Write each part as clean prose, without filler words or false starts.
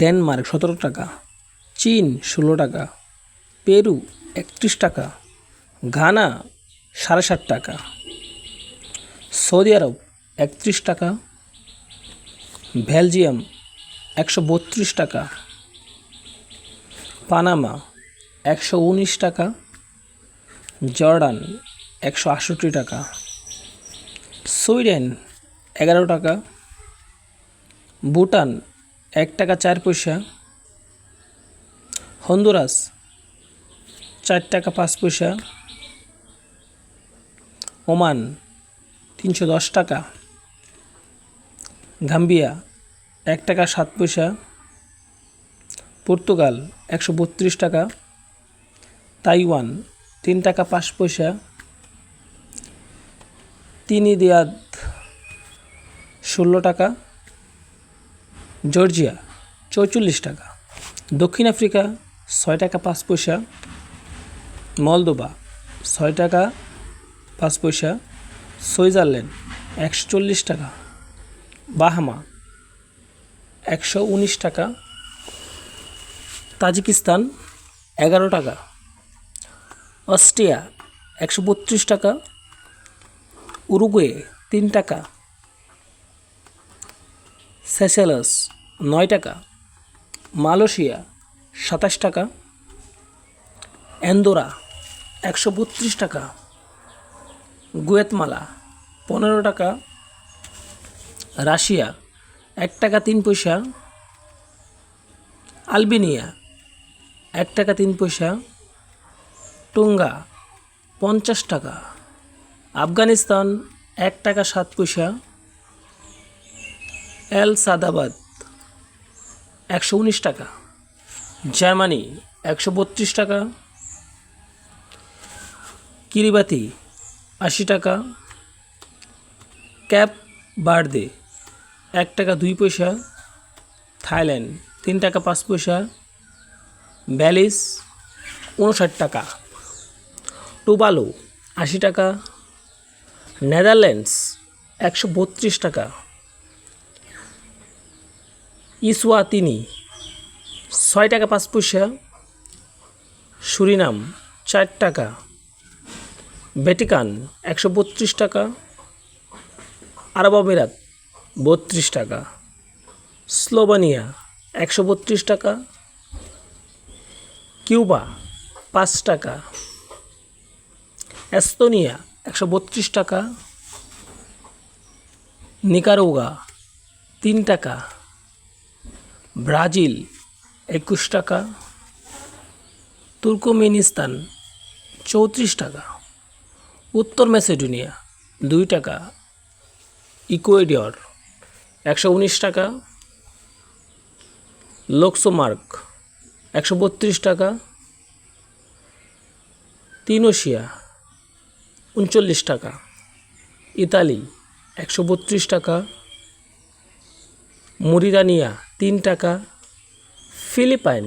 Denmark 17 টাকা, চীন 16 টাকা, পেরু 31 টাকা, ঘানা 7.5 টাকা, সৌদি আরব 31 টাকা, বেলজিয়াম 132 টাকা, পানামা 119 টাকা, জর্ডান 168 টাকা, সুইডেন 11 টাকা, ভুটান 1 টাকা 4 পয়সা, হন্ডুরাস 4 টাকা 5 পয়সা, ওমান 310 টাকা, গাম্বিয়া 1 টাকা 7 পয়সা, পর্তুগাল 132 টাকা, তাইওয়ান 3 টাকা 5 পয়সা, ত্রিনিদাদ 16 টাকা, জর্জিয়া 44 টাকা, দক্ষিণ আফ্রিকা 6 টাকা 5 পয়সা, মলদোভা 6 টাকা 5 পয়সা, সুইজারল্যান্ড 140 টাকা, বাহামা 119 টাকা, তাজিকিস্তান 11 টাকা, অস্ট্রিয়া 132 টাকা, উরুগুয়ে 3 টাকা, সেশেলস 9 টাকা, মালয়েশিয়া 27 টাকা, অ্যান্ডোরা 132 টাকা, গুয়াতেমালা 15 টাকা, রাশিয়া 1 টাকা 3 পয়সা, আলবেনিয়া 1 টাকা 3 পয়সা, টুঙ্গা 50 টাকা, আফগানিস্তান 1 টাকা 7 পয়সা, এল সাদাবাদ 119 টাকা, জার্মানি 132 টাকা, কিরিবাতি 80 টাকা, ক্যাপ বার্দে 1 টাকা 2 পয়সা, থাইল্যান্ড 3 টাকা 5 পয়সা, ব্যালিজ 59 টাকা, টুবালু 80 টাকা, নেদারল্যান্ডস 132 টাকা, ইসওয়াতিনি 6 টাকা 5 পয়সা, সুরিনাম 4 টাকা, ভ্যাটিকান 132 টাকা, আরব আমিরাত 32 টাকা, স্লোভানিয়া 132 টাকা, কিউবা 5 টাকা, এস্তোনিয়া 132 টাকা, নিকারাগুয়া 3 টাকা, ব্রাজিল 21 টাকা, তুর্কমেনিস্তান 34 টাকা, উত্তর মেসিডোনিয়া 2 টাকা, ইকুয়েডর 119 টাকা, লক্সেমবার্গ 132 টাকা, তিউনিসিয়া 39 টাকা, ইতালি 132 টাকা, মরিতানিয়া 3 টাকা, ফিলিপাইন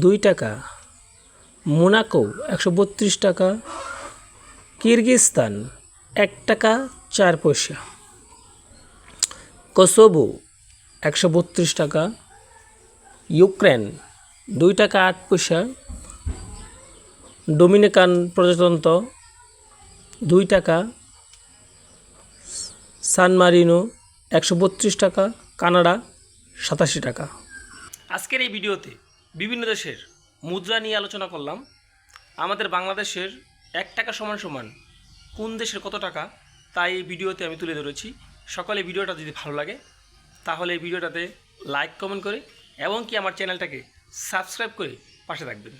2 টাকা, মোনাকো 132 টাকা, কিরগিজস্তান 1 টাকা 4 পয়সা, কোসোভো 132 টাকা, ইউক্রেন 2 টাকা 8 পয়সা, ডোমিনিকান প্রজাতন্ত্র 2 টাকা, সান মারিনো 132 টাকা, কানাডা 87 টাকা। আজকের এই ভিডিওতে বিভিন্ন দেশের মুদ্রা নিয়ে আলোচনা করলাম। আমাদের বাংলাদেশের 1 টাকা সমান সমান কোন দেশের কত টাকা তাই এই ভিডিওতে আমি তুলে ধরেছি। সকলে ভিডিওটা যদি ভালো লাগে তাহলে এই ভিডিওটাতে লাইক কমেন্ট করে এবং কি আমার চ্যানেলটাকে সাবস্ক্রাইব করে পাশে থাকবেন।